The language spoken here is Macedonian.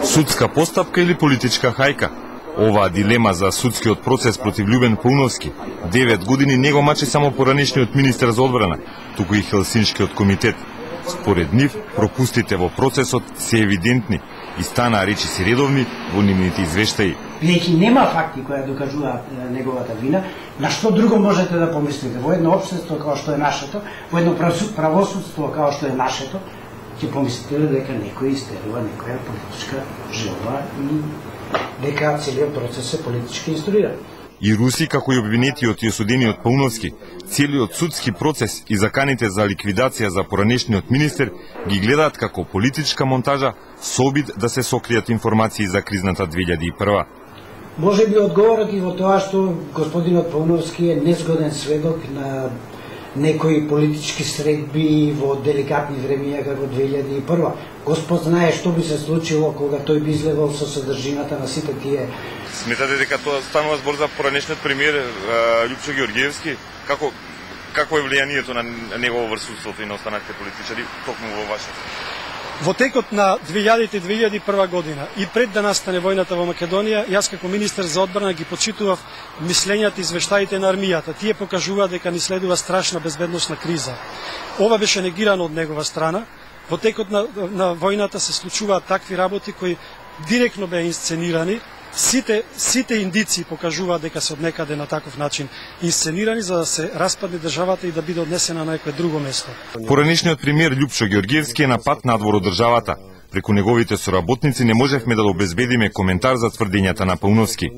Судска постапка или политичка хајка? Оваа дилема за судскиот процес против Љубен Пауновски 9 години не го мачи само поранешниот министер за одбрана, туку и Хелсиншкиот комитет. Според нив, пропустите во процесот се евидентни и станаа речиси редовни во нивните извештаи. Бидејќи нема факти кои докажуваат неговата вина, на што друго можете да помислите? Во едно општество како што е нашето, во едно правосудство како што е нашето, ќе помислите дека некој истерува некоја политичка желба и дека целиот процес е политички инструиран. И руси, како и обвинетиот и осудениот Пауновски, целиот судски процес и заканите за ликвидација за поранешниот министер ги гледаат како политичка монтажа со обид да се сокријат информации за кризната 2001. Може би одговорот и во тоа што господинот Пауновски е незгоден сведок на некои политички средби во деликатни времиња како 2001. Господ знае што би се случило кога тој би излегол со содржината на сите тие. Сметате дека тоа станува збор за поранешниот премиер Љупчо Ѓорѓевски? Какво е влијанието на негово врз судството и на останатите политичари токму во вашето? Во текот на 2000-2001 година и пред да настане војната во Македонија, јас како министер за одбрана ги почитував мислењата и извештаите на армијата. Тие покажуваат дека ни следува страшна безбедносна криза. Ова беше негирано од негова страна. Во текот на војната се случуваат такви работи кои директно беа инсценирани. Сите индици покажуваат дека се од некаде на таков начин инсценирани за да се распадне државата и да биде однесена на некое друго место. Поранешниот премиер Љупчо Ѓорѓевски е на пат надвор од државата. Преку неговите соработници не можевме да обезбедиме коментар за тврдењата на Пауновски.